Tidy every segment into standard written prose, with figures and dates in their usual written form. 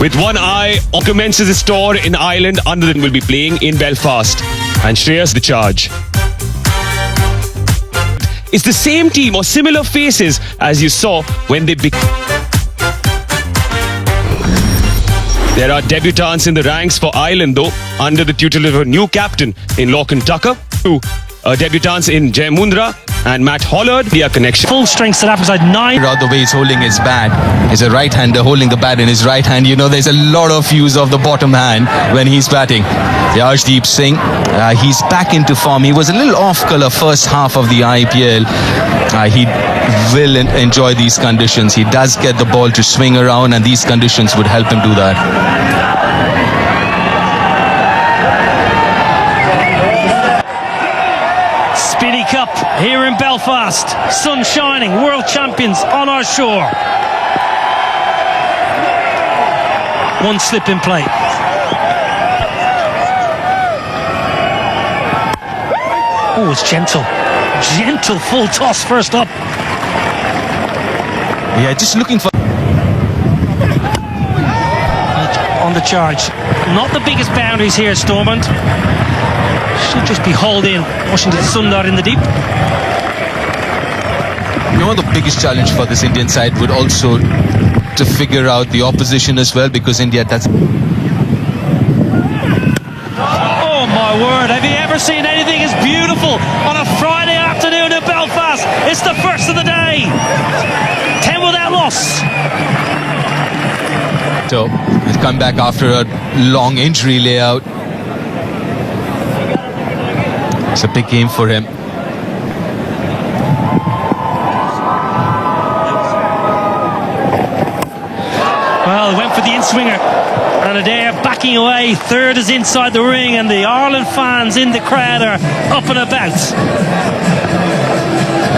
With one eye, commences his tour in Ireland under the will be playing in Belfast. And Shreyas the charge. It's the same team or similar faces as you saw when they There are debutants in the ranks for Ireland though, under the tutelage of a new captain in Lachlan Tucker. Two debutants in Jay Mundra and Matt Hollard. Their connection. Full strength South Africa side 9. The way he's holding his bat. He's a right-hander holding the bat in his right hand. You know, there's a lot of use of the bottom hand when he's batting. Arshdeep Singh, he's back into form. He was a little off-colour first half of the IPL. He will enjoy these conditions. He does get the ball to swing around, and these conditions would help him do that. Spinny Cup here in Belfast. Sun shining, world champions on our shore. One slip in play. Oh, it's gentle. Gentle full toss first up. Yeah, just looking for... On the charge. Not the biggest boundaries here, Stormont. Should just be hauled in. Washington Sundar in the deep. You know, the biggest challenge for this Indian side would also to figure out the opposition as well, because India does... Oh my word, have you ever seen anything as beautiful on a Friday afternoon in Belfast? It's the first of the day. 10 without loss. So, he's come back after a long injury layout. It's a big game for him. Well, he went for the in-swinger. And Adair backing away. Third is inside the ring, and the Ireland fans in the crowd are up and about.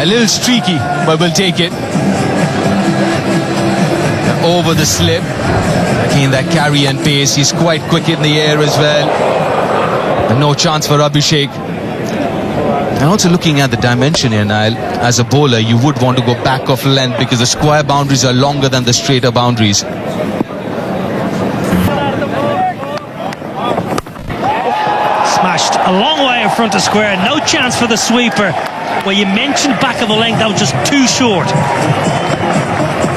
A little streaky, but we'll take it. Over the slip. Again, that carry and pace. He's quite quick in the air as well. And no chance for Abhishek. And also looking at the dimension here, Niall, as a bowler, you would want to go back of length because the square boundaries are longer than the straighter boundaries. Smashed a long way in front of square. No chance for the sweeper. Well, you mentioned back of the length, that was just too short.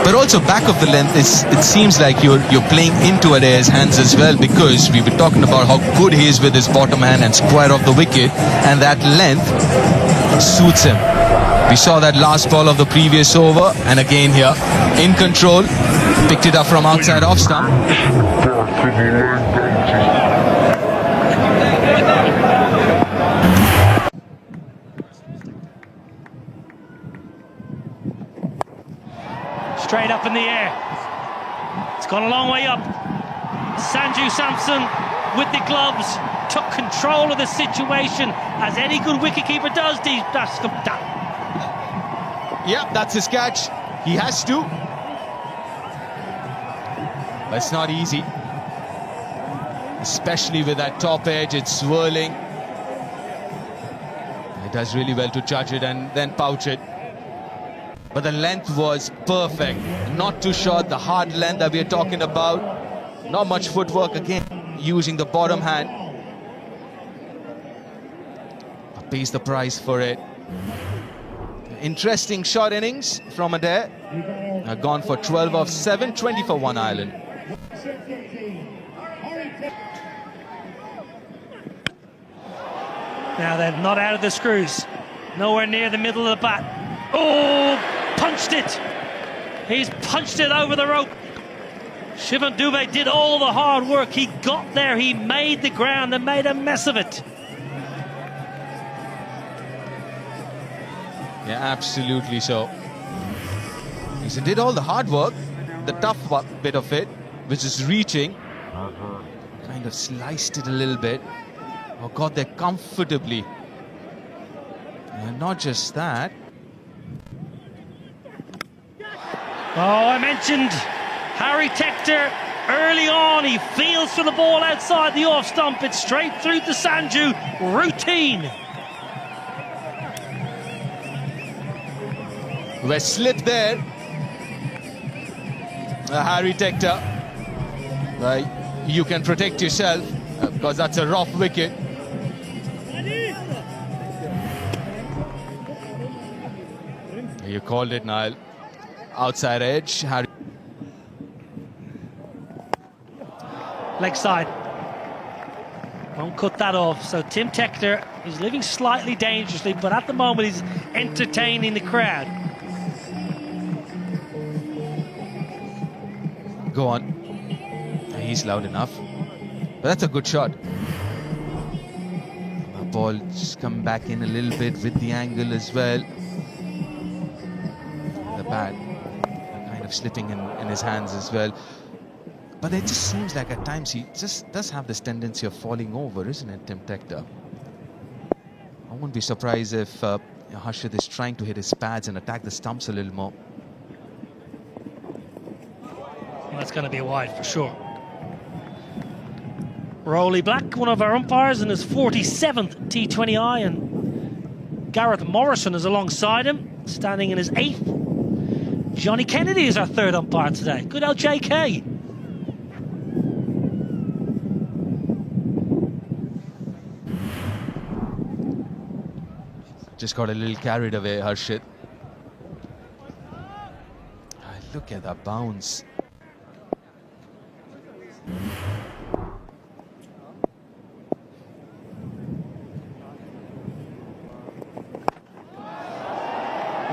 But also back of the length, it seems like you're playing into Adair's hands as well, because we were talking about how good he is with his bottom hand and square off the wicket, and that length suits him. We saw that last ball of the previous over, and again here, in control, picked it up from outside off stump. Straight up in the air. It's gone a long way up. Sanju Samson with the gloves took control of the situation, as any good wicketkeeper does. Yeah, that's his catch. He has to. But it's not easy. Especially with that top edge, it's swirling. He does really well to judge it and then pouch it. But the length was perfect. Not too short, the hard length that we're talking about. Not much footwork again, using the bottom hand. But pays the price for it. Interesting short innings from Adair. Gone for 12 of 7, 20 for 1 Ireland. Now they're not out of the screws. Nowhere near the middle of the bat. Oh, punched it. He's punched it over the rope. Shivan Dubé did all the hard work. He got there. He made the ground and made a mess of it. Yeah, absolutely so. He did all the hard work, the tough bit of it, which is reaching. Kind of sliced it a little bit. Oh, got there comfortably. And not just that. Oh, I mentioned Harry Tector early on. He feels for the ball outside the off stump. It's straight through to Sanju. Routine. We're slipped there. Harry Tector. You can protect yourself because that's a rough wicket. You called it, Niall. Outside edge. Harry. Leg side. Won't cut that off. So Tim Tector is living slightly dangerously, but at the moment he's entertaining the crowd. Go on. He's loud enough. But that's a good shot. The ball just come back in a little bit with the angle as well. The bat kind of slipping in his hands as well. But it just seems like at times he just does have this tendency of falling over, isn't it, Tim Tector? I wouldn't be surprised if Harshit is trying to hit his pads and attack the stumps a little more. Well, that's going to be a wide for sure. Rowley Black, one of our umpires, in his 47th T20I, and Gareth Morrison is alongside him, standing in his 8th. Johnny Kennedy is our 3rd umpire today. Good LJK. Just got a little carried away, Harshit. Look at that bounce.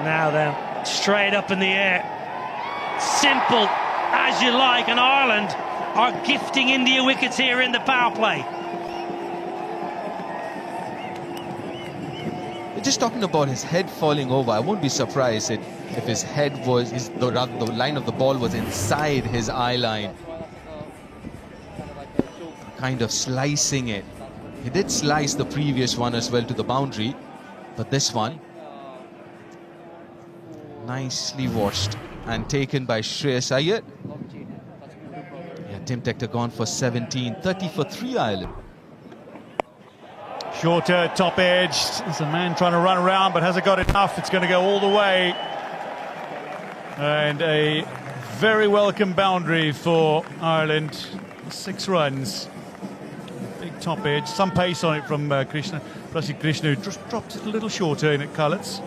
Now then, straight up in the air. Simple as you like, and Ireland are gifting India wickets here in the power play. Just talking about his head falling over, I won't be surprised if his head was, the line of the ball was inside his eye line. Kind of slicing it. He did slice the previous one as well to the boundary, but this one nicely watched and taken by Shreyas Iyer. Yeah, Tim Tector gone for 17, 30 for 3 Ireland. Shorter, top edge. There's a man trying to run around, but hasn't got enough. It's going to go all the way. And a very welcome boundary for Ireland. 6 runs. Big top edge. Some pace on it from Krishna. Plus Krishna, who just dropped it a little shorter in at Cullets.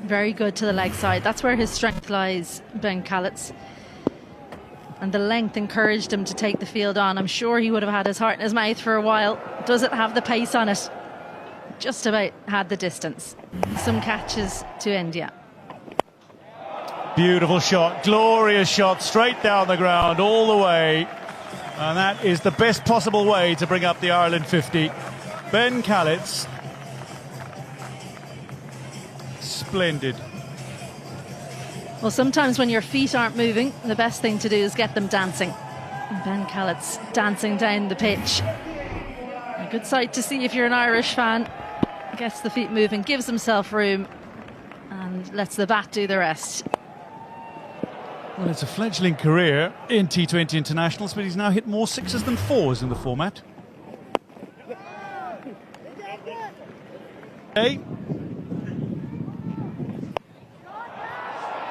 Very good to the leg side. That's where his strength lies, Ben Callets. And the length encouraged him to take the field on. I'm sure he would have had his heart in his mouth for a while. Does it have the pace on it? Just about had the distance. Some catches to India. Beautiful shot, glorious shot, straight down the ground, all the way. And that is the best possible way to bring up the Ireland 50. Ben Callets. Splendid. Well, sometimes when your feet aren't moving, the best thing to do is get them dancing. And Ben Callets dancing down the pitch. A good sight to see if you're an Irish fan. Gets the feet moving, gives himself room, and lets the bat do the rest. Well, it's a fledgling career in T20 internationals, but he's now hit more 6s than 4s in the format. Hey.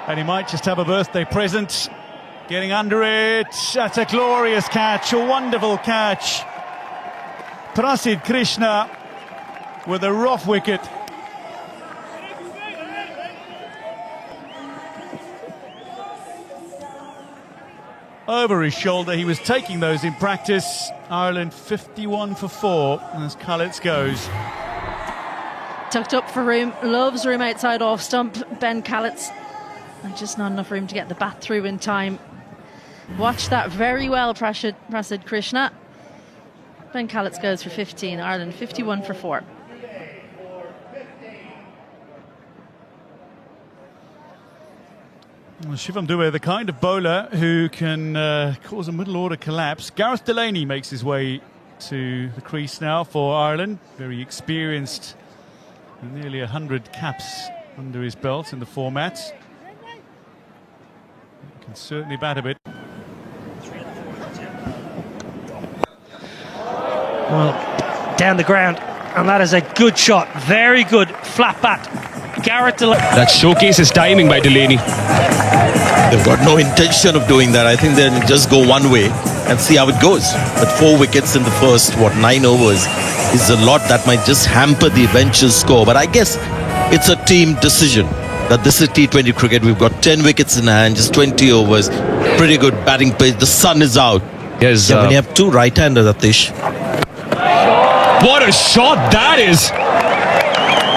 And he might just have a birthday present. Getting under it. That's a glorious catch, a wonderful catch. Prasid Krishna with a rough wicket. Over his shoulder, he was taking those in practice. Ireland 51 for 4 as Cullets goes. Tucked up for room, loves room outside off stump, Ben Callets. And just not enough room to get the bat through in time. Watch that very well, Prasid Krishna. Ben Callets goes for 15, Ireland 51 for 4. Well, Shivam Dube, the kind of bowler who can cause a middle order collapse. Gareth Delaney makes his way to the crease now for Ireland. Very experienced, nearly 100 caps under his belt in the format. Can certainly bat a bit. Well, down the ground, and that is a good shot. Very good flat bat Garrett Delaney. That showcases timing by Delaney. They've got no intention of doing that. I think they'll just go one way and see how it goes. But 4 wickets in the first, 9 overs is a lot that might just hamper the eventual score. But I guess it's a team decision that this is T20 cricket. We've got 10 wickets in hand, just 20 overs. Pretty good batting pace. The sun is out. Yes, When you have 2 right-handers, Atish. what a shot that is!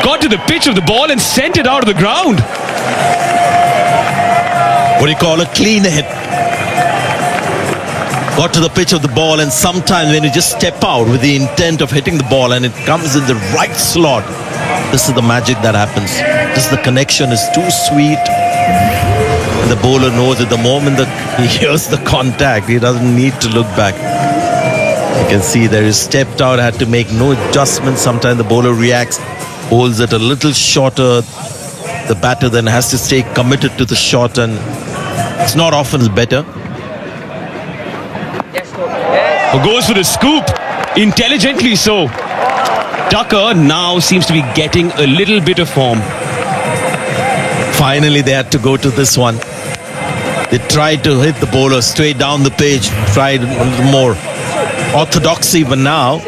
Got to the pitch of the ball and sent it out of the ground. What do you call a clean hit? Got to the pitch of the ball, and sometimes when you just step out with the intent of hitting the ball and it comes in the right slot, this is the magic that happens. The connection is too sweet. And the bowler knows at the moment that he hears the contact, he doesn't need to look back. You can see there is stepped out, had to make no adjustments. Sometimes the bowler reacts, holds it a little shorter. The batter then has to stay committed to the shot, and it's not often it's better. Goes for the scoop, intelligently so. Tucker now seems to be getting a little bit of form. Finally, they had to go to this one. They tried to hit the bowler straight down the pitch, tried a little more orthodoxy, but now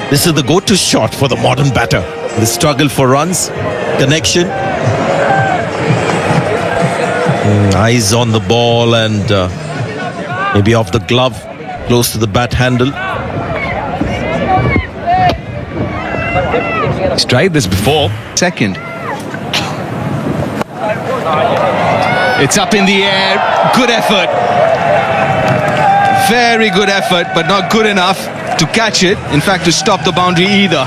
this is the go-to shot for the modern batter. The struggle for runs, connection, eyes on the ball, and maybe off the glove, close to the bat handle. He's tried this before. Second. It's up in the air. Good effort. Very good effort, but not good enough to catch it. In fact, to stop the boundary either.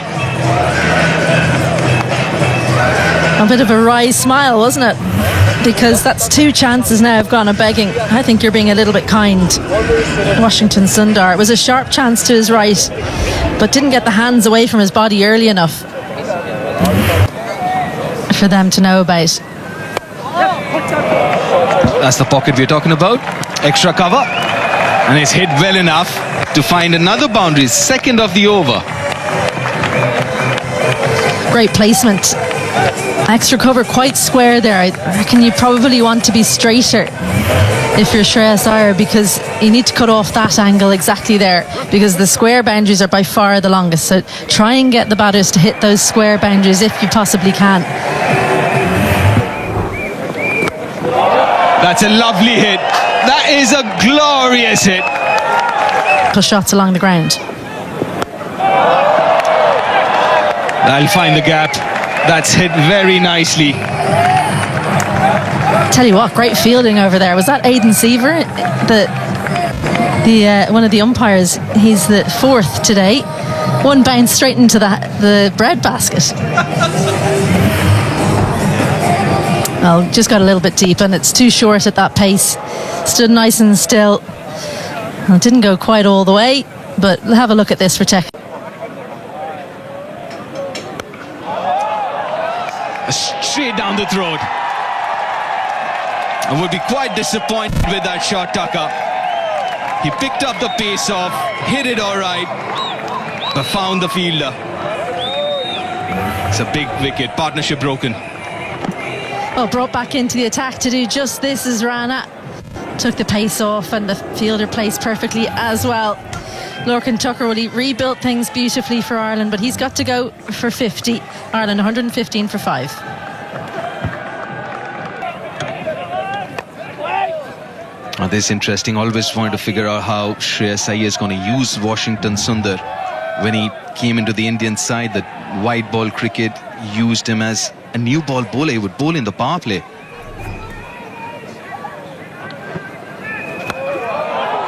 A bit of a wry smile, wasn't it? Because that's 2 chances now have gone a begging. I think you're being a little bit kind, Washington Sundar. It was a sharp chance to his right, but didn't get the hands away from his body early enough for them to know about. That's the pocket we're talking about. Extra cover. And it's hit well enough to find another boundary. Second of the over. Great placement. Extra cover, quite square there. I reckon you probably want to be straighter if you're Shreyas Iyer, because you need to cut off that angle exactly there, because the square boundaries are by far the longest. So try and get the batters to hit those square boundaries if you possibly can. That's a lovely hit. That is a glorious hit. Push shots along the ground. I'll find the gap. That's hit very nicely. Tell you what, great fielding over there. Was that Aidan Seaver, the one of the umpires? He's the 4th today. One bounce straight into the bread basket. Well, just got a little bit deep, and it's too short at that pace. Stood nice and still. Well, it didn't go quite all the way, but we'll have a look at this for tech. Straight down the throat. I would be quite disappointed with that shot, Tucker. He picked up the pace off, hit it all right, but found the fielder. It's a big wicket. Partnership broken. Oh, brought back into the attack to do just this as Rana took the pace off, and the fielder placed perfectly as well. Lorcan Tucker, well, he rebuilt things beautifully for Ireland, but he's got to go for 50. Ireland 115 for 5. Oh, this is interesting. Always wanted to figure out how Shreyas Iyer is going to use Washington Sundar. When he came into the Indian side, the white ball cricket used him as a new ball bowler. He would bowl in the power play.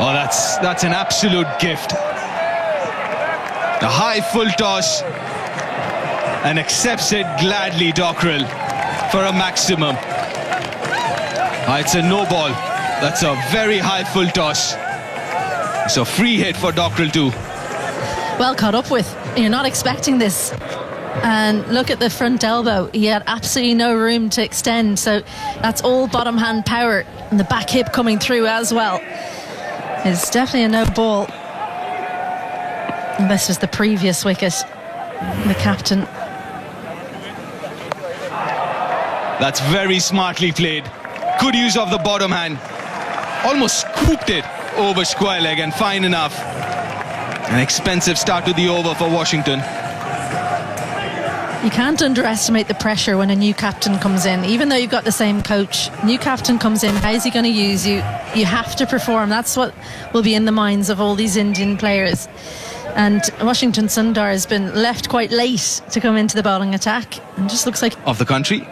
Oh, that's an absolute gift. The high full toss, and accepts it gladly, Dockrell, for a maximum. It's a no ball. That's a very high full toss. It's a free hit for Dockrell too. Well caught up with. You're not expecting this. And look at the front elbow. He had absolutely no room to extend. So that's all bottom hand power. And the back hip coming through as well. It's definitely a no ball. And this was the previous wicket. The captain. That's very smartly played. Good use of the bottom hand. Almost scooped it over square leg and fine enough. An expensive start to the over for Washington. You can't underestimate the pressure when a new captain comes in. Even though you've got the same coach, new captain comes in, how's he going to use you? You have to perform. That's what will be in the minds of all these Indian players. And Washington Sundar has been left quite late to come into the bowling attack, and just looks like Of the country.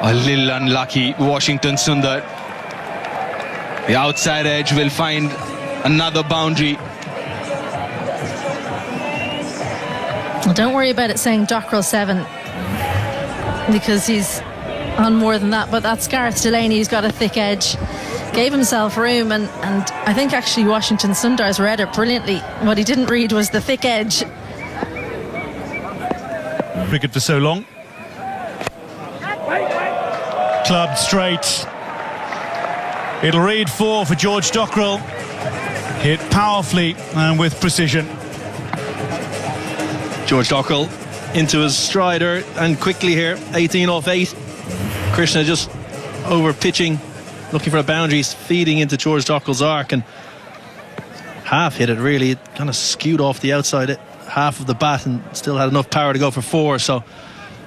A little unlucky, Washington Sundar. The outside edge will find another boundary. Well, don't worry about it saying Dockrell 7, because he's on more than that, but that's Gareth Delaney who's got a thick edge. Gave himself room, and I think actually Washington Sundar's read it brilliantly. What he didn't read was the thick edge. Cricket for so long. Clubbed straight. It'll read 4 for George Dockrell. Hit powerfully and with precision. George Dockrell into his strider and quickly here, 18 off 8. Krishna just over pitching, looking for a boundary, feeding into George Dockrell's arc, and half hit it really. It kind of skewed off the outside half of the bat and still had enough power to go for 4. So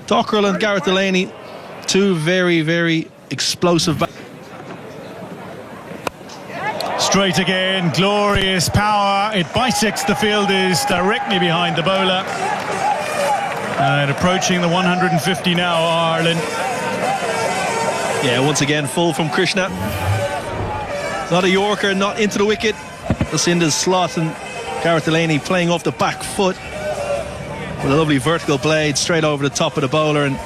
Dockrell and Gareth Delaney, two very, very explosive bats. Straight again, glorious power. It bisects the fielders directly behind the bowler. And approaching the 150 now, Ireland. Yeah, once again, full from Krishna. Not a Yorker, not into the wicket. Just into the slot, and Gareth Delaney playing off the back foot with a lovely vertical blade straight over the top of the bowler and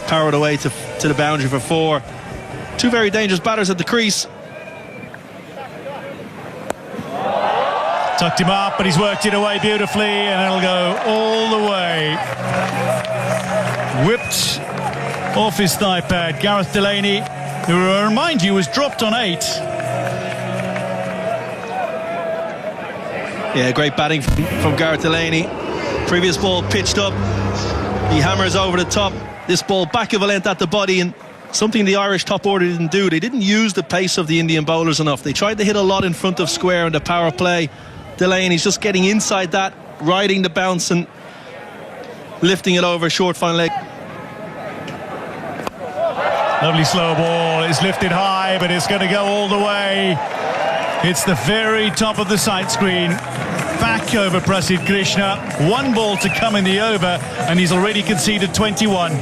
powered away to the boundary for 4. Two very dangerous batters at the crease. Tucked him up, but he's worked it away beautifully, and it'll go all the way. Whipped off his thigh pad. Gareth Delaney, who I remind you was dropped on 8. Yeah, great batting from Gareth Delaney. Previous ball pitched up. He hammers over the top. This ball back of a length at the body, and something the Irish top order didn't do. They didn't use the pace of the Indian bowlers enough. They tried to hit a lot in front of square in the power play. Delaney's just getting inside that, riding the bounce and lifting it over short fine leg. Lovely slow ball. It's lifted high, but it's going to go all the way. It's the very top of the sight screen. Back over Prasidh Krishna. 1 ball to come in the over, and he's already conceded 21.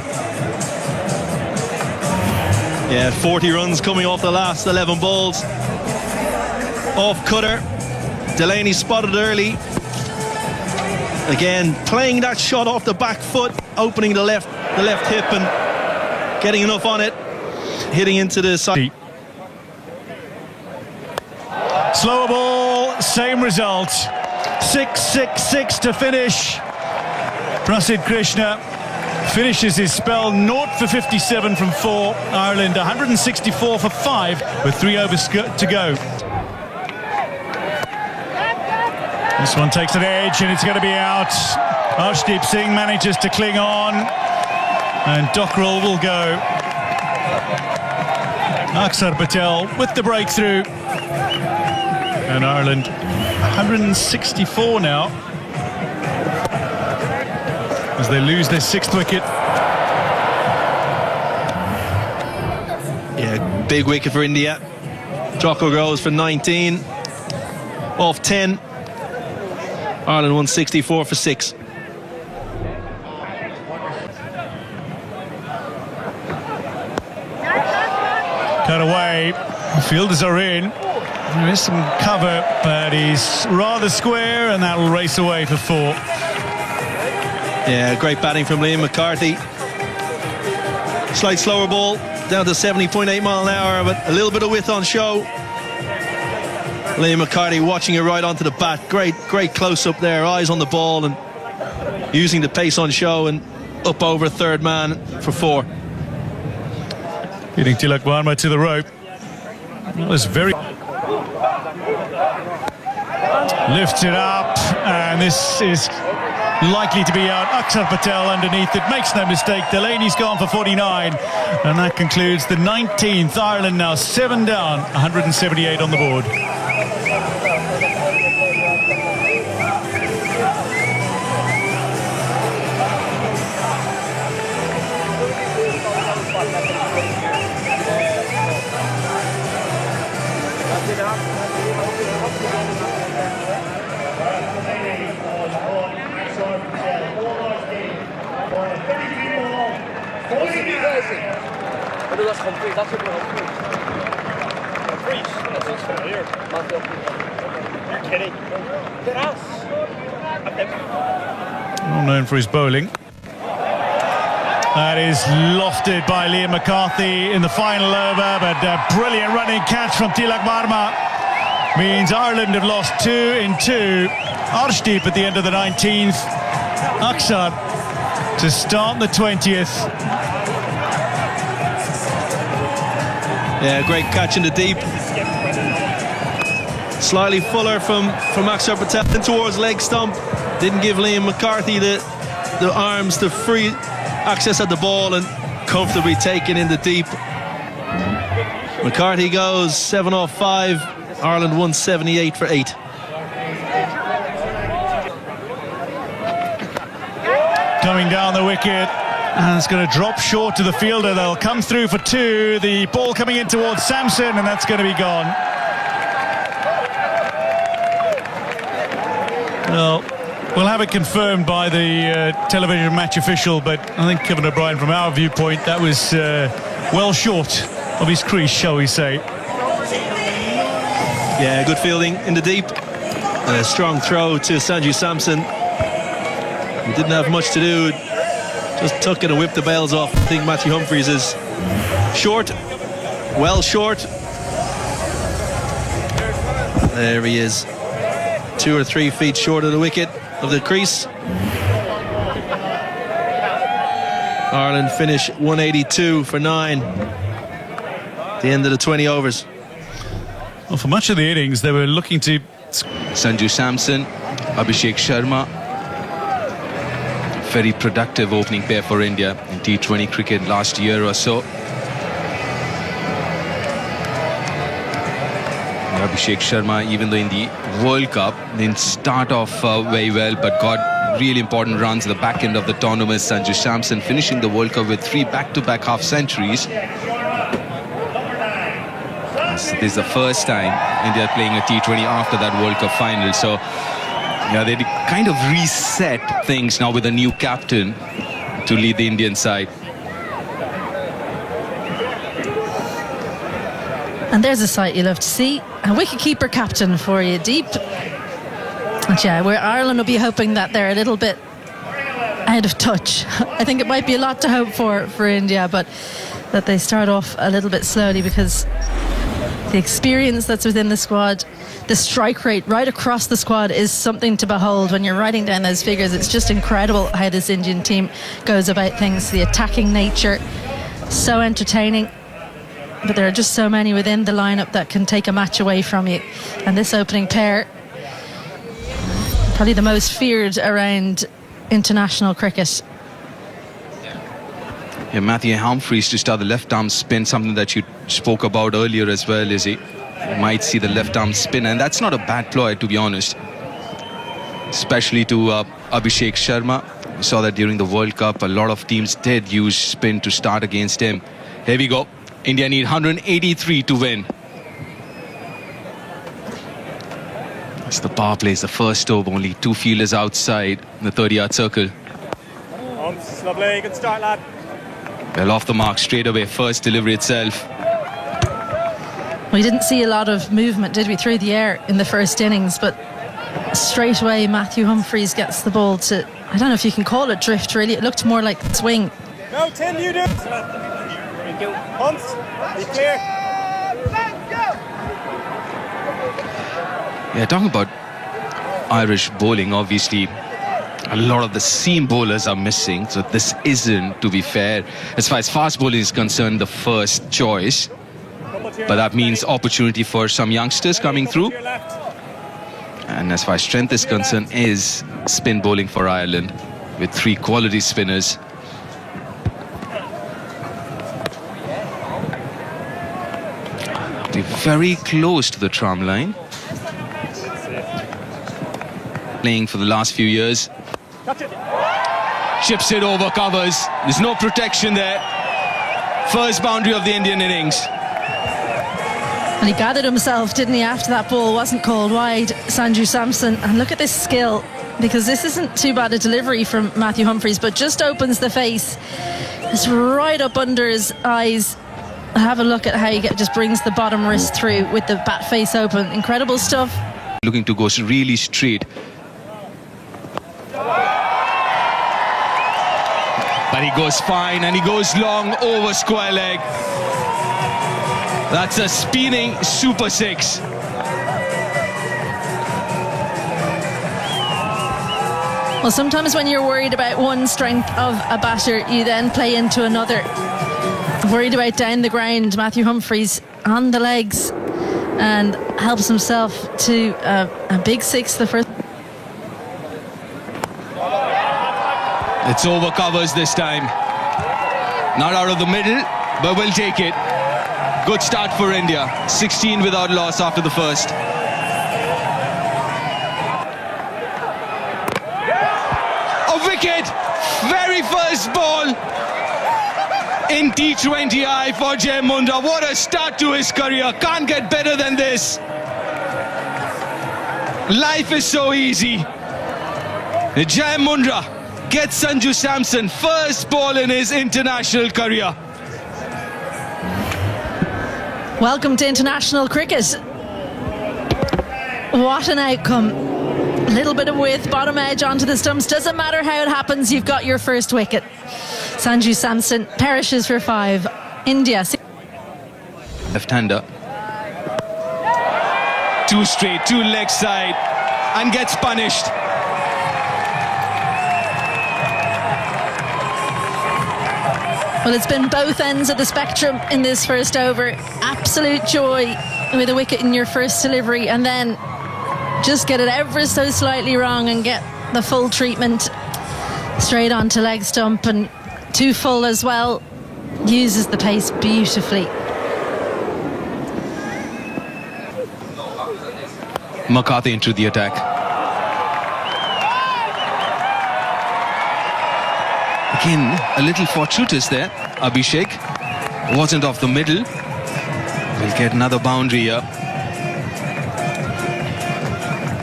Yeah, 40 runs coming off the last 11 balls. Off cutter. Delaney spotted early. Again, playing that shot off the back foot, opening the left hip and getting enough on it, hitting into the side. Slower ball, same result. 6-6-6 to finish. Prasidh Krishna finishes his spell 0 for 57 from 4. Ireland 164 for 5 with 3 overs to go. This one takes an edge and it's going to be out. Arshdeep Singh manages to cling on, and Dockrell will go. Akshar Patel with the breakthrough. And Ireland 164 now as they lose their 6th wicket. Yeah, big wicket for India. Dockrell goes for 19 off 10. Ireland 164 for 6. Cut away. The fielders are in. There is some cover, but he's rather square, and that will race away for 4. Yeah, great batting from Liam McCarthy. Slight slower ball, down to 70.8 mile an hour, but a little bit of width on show. Liam McCarthy watching it right onto the bat. Great close-up there, eyes on the ball and using the pace on show, and up over third man for 4. Hitting Tilak Varma to the rope. That was very... Lifts it up, and this is likely to be out. Akshar Patel underneath it, makes no mistake. Delaney's gone for 49, and that concludes the 19th. Ireland now 7 down, 178 on the board. Well known for his bowling. That is lofted by Liam McCarthy in the final over, but a brilliant running catch from Tilak Varma means Ireland have lost 2 in 2. Arshdeep at the end of the 19th. Akshar to start the 20th. Yeah, great catch in the deep. Slightly fuller from Akshar Patel in towards leg stump. Didn't give Liam McCarthy the arms to free access at the ball, and comfortably taken in the deep. McCarthy goes 7 off 5. Ireland 178 for 8. Coming down the wicket, and it's going to drop short to the fielder. They'll come through for 2. The ball coming in towards Sampson, and that's going to be gone. Well, we'll have it confirmed by the television match official, but I think Kevin O'Brien, from our viewpoint, that was well short of his crease, shall we say. Yeah, good fielding in the deep. A strong throw to Sanju Samson. He didn't have much to do. Just took it and whipped the bails off. I think Matthew Humphries is short. Well short. There he is. 2 or 3 feet short of the wicket, of the crease. Ireland finish 182 for 9. At the end of the 20 overs. Well, for much of the innings, they were looking to... Sanju Samson, Abhishek Sharma. Very productive opening pair for India in T20 cricket last year or so. Abhishek Sharma, even though in the World Cup didn't start off very well, but got really important runs at the back end of the tournament. Sanju Samson finishing the World Cup with 3 back-to-back half centuries. This is the first time India are playing a T20 after that World Cup final. So, yeah, they kind of reset things now with a new captain to lead the Indian side. And there's a sight you love to see. A wicketkeeper captain for you, deep. And yeah, where Ireland will be hoping that they're a little bit out of touch. I think it might be a lot to hope for India, but that they start off a little bit slowly, because the experience that's within the squad, the strike rate right across the squad is something to behold. When you're writing down those figures, it's just incredible how this Indian team goes about things. The attacking nature, so entertaining. But there are just so many within the lineup that can take a match away from you. And this opening pair, probably the most feared around international cricket. Yeah, Matthew Humphries to start the left arm spin, something that you spoke about earlier as well, Izzy. You might see the left arm spin, and that's not a bad ploy, to be honest. Especially to Abhishek Sharma. We saw that during the World Cup, a lot of teams did use spin to start against him. Here we go. India need 183 to win. It's the power play, it's the first over, only 2 fielders outside the 30-yard circle. Lovely, good start, lad. Well, off the mark straight away, first delivery itself. We didn't see a lot of movement, did we, through the air in the first innings, but straight away Matthew Humphries gets the ball to, I don't know if you can call it drift, really. It looked more like swing. Go, Tim, you do it. Thank you. Hunts, be clear. Yeah, talking about Irish bowling, obviously a lot of the seam bowlers are missing, so this isn't, to be fair, as far as fast bowling is concerned, the first choice. But that means opportunity for some youngsters coming through. And as far as strength is concerned, is spin bowling for Ireland with 3 quality spinners. They're very close to the tram line. Playing for the last few years. Chips it over covers. There's no protection there. First boundary of the Indian innings. And he gathered himself, didn't he, after that ball wasn't called wide, Sanju Samson. And look at this skill, because this isn't too bad a delivery from Matthew Humphries, but just opens the face. It's right up under his eyes. Have a look at how he just brings the bottom wrist through with the bat face open. Incredible stuff. Looking to go really straight. But he goes fine, and he goes long over square leg. That's a spinning super 6. Well, sometimes when you're worried about one strength of a batter, you then play into another. Worried about down the ground, Matthew Humphries on the legs and helps himself to a big 6 the first. It's over covers this time. Not out of the middle, but we'll take it. Good start for India. 16 without loss after the first. A wicket! Very first ball in T20I for Jai Mundra. What a start to his career. Can't get better than this. Life is so easy. Jai Mundra gets Sanju Samson first ball in his international career. Welcome to international cricket. What an outcome. Little bit of width, bottom edge onto the stumps. Doesn't matter how it happens, you've got your first wicket. Sanju Samson perishes for 5. India. Left-hander. 2 straight, 2 leg side, and gets punished. Well, it's been both ends of the spectrum in this first over. Absolute joy with a wicket in your first delivery, and then just get it ever so slightly wrong and get the full treatment straight onto leg stump, and too full as well. Uses the pace beautifully. McCarthy into the attack. Again, a little fortuitous there. Abhishek wasn't off the middle. We'll get another boundary here.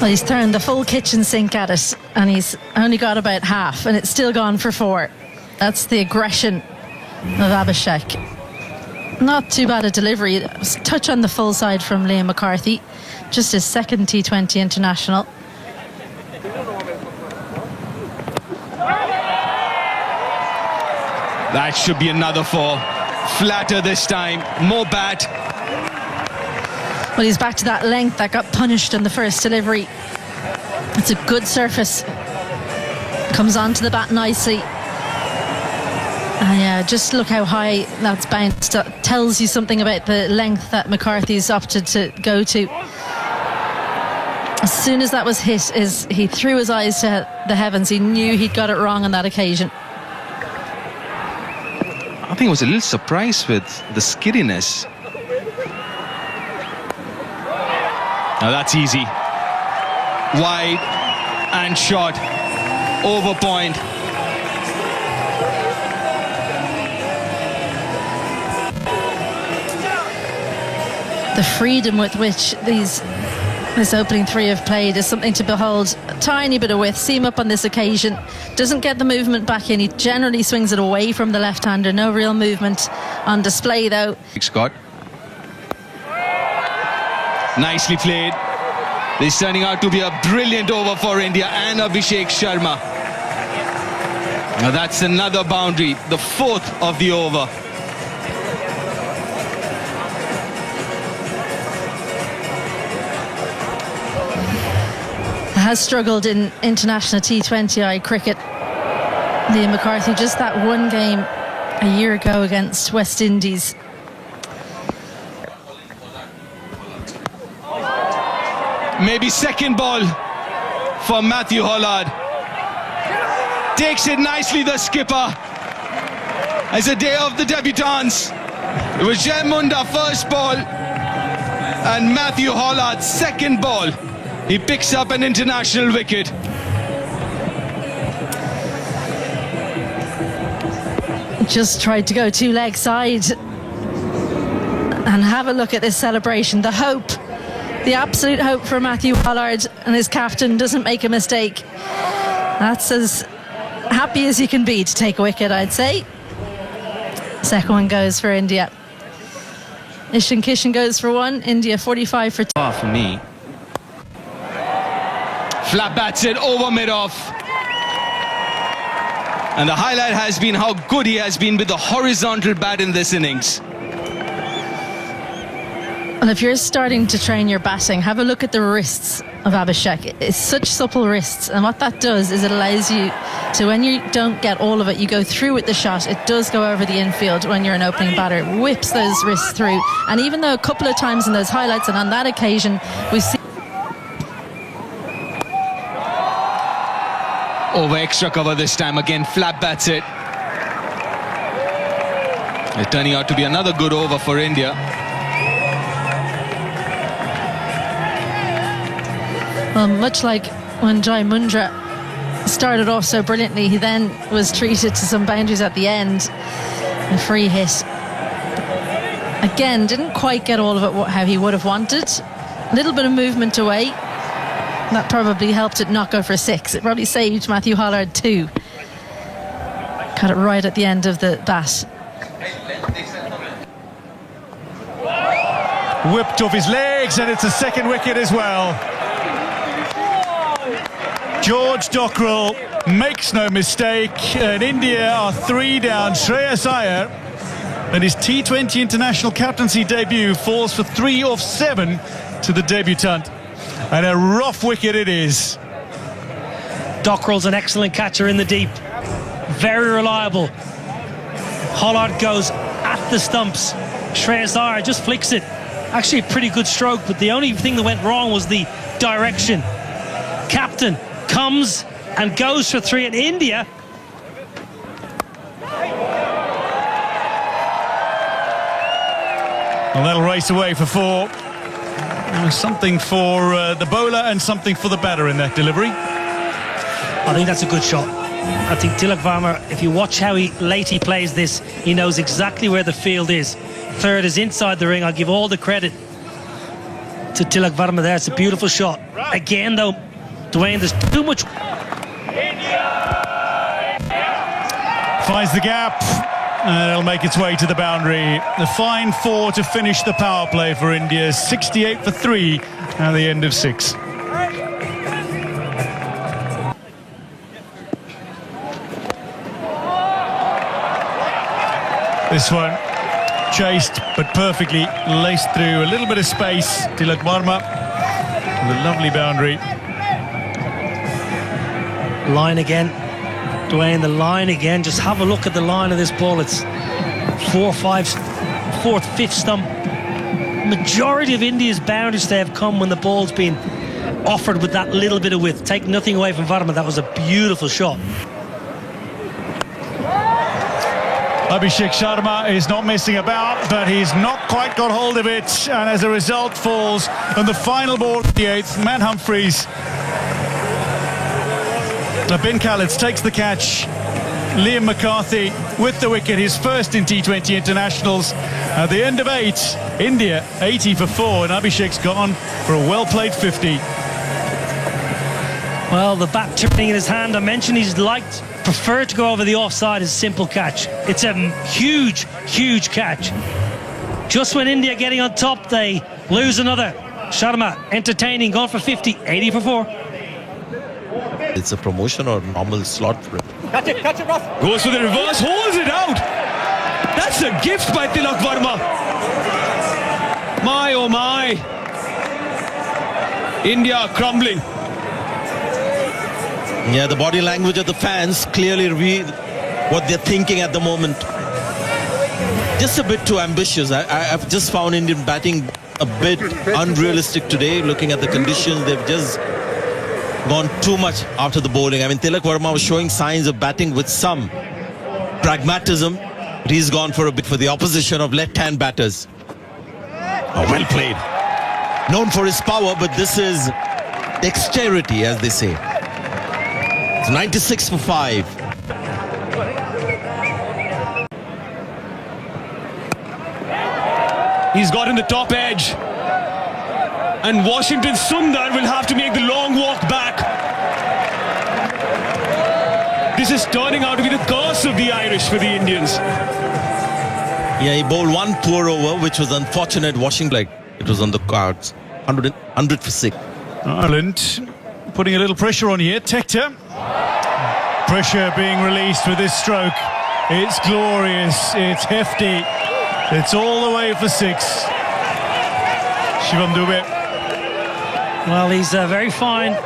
Well, he's turned the full kitchen sink at it, and he's only got about half, and it's still gone for 4. That's the aggression of Abhishek. Not too bad a delivery. It was a touch on the full side from Liam McCarthy. Just his second T20 international. That should be another 4. Flatter this time. More bat. Well, he's back to that length that got punished in the first delivery. It's a good surface. Comes onto the bat nicely. Yeah, just look how high that's bounced. That tells you something about the length that McCarthy's opted to go to. As soon as that was hit, he threw his eyes to the heavens. He knew he'd got it wrong on that occasion. I think I was a little surprised with the skiddiness. Now that's easy. Wide and short. Over point. The freedom with which this opening 3 have played is something to behold. A tiny bit of width. Seam up on this occasion. Doesn't get the movement back in. He generally swings it away from the left-hander. No real movement on display, though. Scott. Nicely played. This is turning out to be a brilliant over for India and Abhishek Sharma. Now that's another boundary. The 4th of the over. Has struggled in international T20I cricket. Liam McCarthy, just that one game a year ago against West Indies. Maybe second ball for Matthew Hollard. Takes it nicely, the skipper. As a day of the debutants, it was Jai Munda first ball and Matthew Hollard second ball. He picks up an international wicket. Just tried to go two leg side. And have a look at this celebration. The hope, the absolute hope for Matthew Hollard and his captain doesn't make a mistake. That's as happy as you can be to take a wicket, I'd say. Second one goes for India. Ishan Kishan goes for one. India 45 for 2. For me. Flat bats it over mid-off. And the highlight has been how good he has been with the horizontal bat in this innings. Well, if you're starting to train your batting, have a look at the wrists of Abhishek. It's such supple wrists, and what that does is it allows you to, when you don't get all of it, you go through with the shot. It does go over the infield when you're an opening batter. It whips those wrists through, and even though a couple of times in those highlights and on that occasion we see over extra cover this time, again flat bats it. It's turning out to be another good over for India. Well, much like when Jai Mundra started off so brilliantly, he then was treated to some boundaries at the end. A free hit. Again, didn't quite get all of it how he would have wanted. A little bit of movement away. That probably helped it not go for 6. It probably saved Matthew Hollard 2. Got it right at the end of the bat. Whipped off his legs, and it's a second wicket as well. George Dockrell makes no mistake, and India are 3 down. Shreyas Iyer, and his T20 international captaincy debut, falls for 3 off 7 to the debutant. And a rough wicket it is. Dockrell's an excellent catcher in the deep. Very reliable. Hollard goes at the stumps. Shreyas Iyer just flicks it. Actually a pretty good stroke, but the only thing that went wrong was the direction. Captain comes and goes for 3 in India. Well, they'll race away for 4. Something for the bowler and something for the batter in that delivery. I think that's a good shot. I think Tilak Varma, if you watch how late he plays this, he knows exactly where the field is. Third is inside the ring. I'll give all the credit to Tilak Varma there. It's a beautiful shot. Again, though, Dwayne, there's too much. Finds the gap, and it'll make its way to the boundary. The fine 4 to finish the power play for India. 68 for 3 at the end of 6. This one chased but perfectly laced through a little bit of space. Tilak Varma with a lovely boundary. Line again. Dwayne, the line again. Just have a look at the line of this ball. It's 4, 5, 4th, 5th stump. Majority of India's boundaries they have come when the ball's been offered with that little bit of width. Take nothing away from Varma. That was a beautiful shot. Abhishek Sharma is not messing about, but he's not quite got hold of it, and as a result falls on the final ball of the 8th. Matt Humphries. Ben Khaleds takes the catch. Liam McCarthy with the wicket, his first in T20 internationals. At the end of 8, India 80 for 4, and Abhishek's gone for a well-played 50. Well, the bat turning in his hand, I mentioned he's preferred to go over the offside as a simple catch. It's a huge, huge catch. Just when India getting on top, they lose another. Sharma entertaining, gone for 50, 80 for 4. It's a promotion or normal slot for him. Catch it, Ross. Goes for the reverse, holds it out. That's a gift by Tilak Varma. My oh my. India crumbling. Yeah, the body language of the fans clearly reveal what they're thinking at the moment. Just a bit too ambitious. I've just found Indian batting a bit unrealistic today. Looking at the conditions, they've just gone too much after the bowling. I mean, Tilak Verma was showing signs of batting with some pragmatism, but he's gone for a bit for the opposition of left-hand batters. Oh, well played. Known for his power, but this is dexterity, as they say. It's 96 for 5. He's got in the top edge. And Washington Sundar will have to make the long walk back. This is turning out to be the curse of the Irish for the Indians. Yeah, he bowled one poor over, which was unfortunate. Washington, like it was on the cards. 100 for 6. Ireland putting a little pressure on here. Tector. Pressure being released with this stroke. It's glorious. It's hefty. It's all the way for 6. Shivam Dube. Well, he's a very fine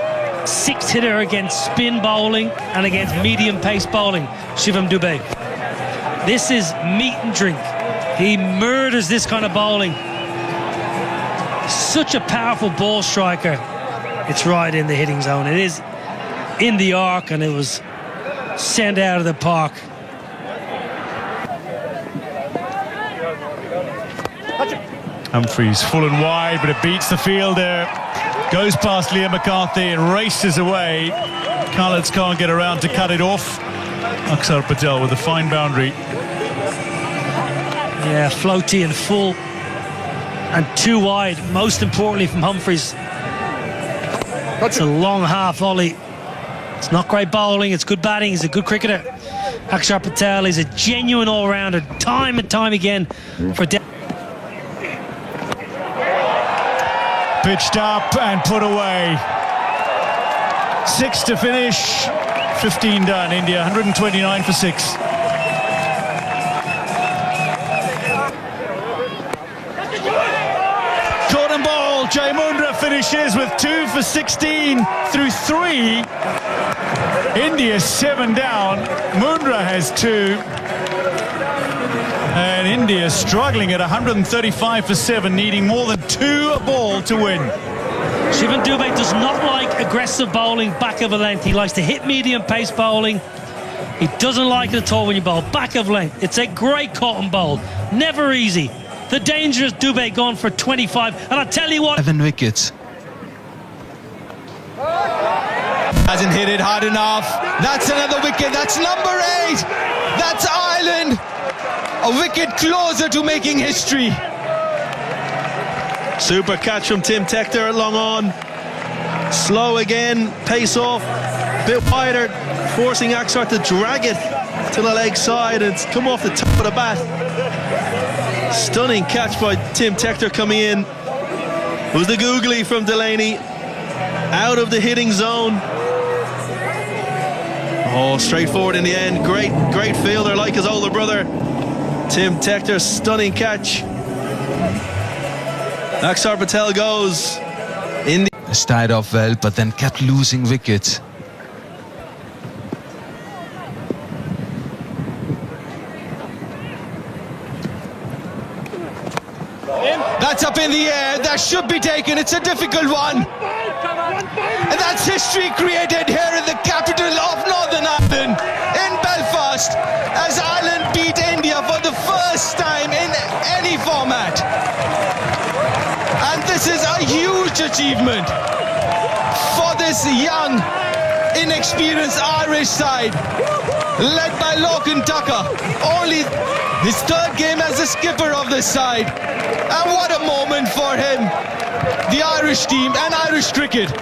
6 hitter against spin bowling and against medium pace bowling, Shivam Dube. This is meat and drink. He murders this kind of bowling. Such a powerful ball striker. It's right in the hitting zone. It is in the arc, and it was sent out of the park. Humphries full and wide, but it beats the fielder. Goes past Liam McCarthy and races away. Khaleds can't get around to cut it off. Akshar Patel with a fine boundary. Yeah, floaty and full and too wide, most importantly from Humphries. It's a long half volley. It's not great bowling, it's good batting, he's a good cricketer. Akshar Patel is a genuine all-rounder, time and time again for Pitched up and put away. 6 to finish, 15 done. India 129 for 6. Caught and ball. Jai Mundra finishes with 2 for 16 through 3. India 7 down. Mundra has 2. And India struggling at 135 for 7, needing more than 2 a ball to win. Shivam Dube does not like aggressive bowling back of a length. He likes to hit medium pace bowling. He doesn't like it at all when you bowl back of length. It's a great cotton bowl, never easy. The dangerous Dube gone for 25, and I tell you what, 7 wickets. Hasn't hit it hard enough. That's another wicket. That's number 8. That's Ireland. A wicket closer to making history. Super catch from Tim Tector, long on. Slow again, pace off, bit wider, forcing Akshar to drag it to the leg side. It's come off the top of the bat. Stunning catch by Tim Tector coming in. It was the googly from Delaney. Out of the hitting zone. Oh, straightforward in the end. Great fielder like his older brother. Tim Tector, stunning catch. Akshar Patel goes in the... Started off well, but then kept losing wickets. That's up in the air. That should be taken. It's a difficult one. And that's history created here in the capital of Northern Ireland, in Belfast, as Ireland beat India for the first time in any format. And this is a huge achievement for this young, inexperienced Irish side, led by Lachlan Tucker. Only his 3rd game as the skipper of this side. And what a moment for him, the Irish team and Irish cricket.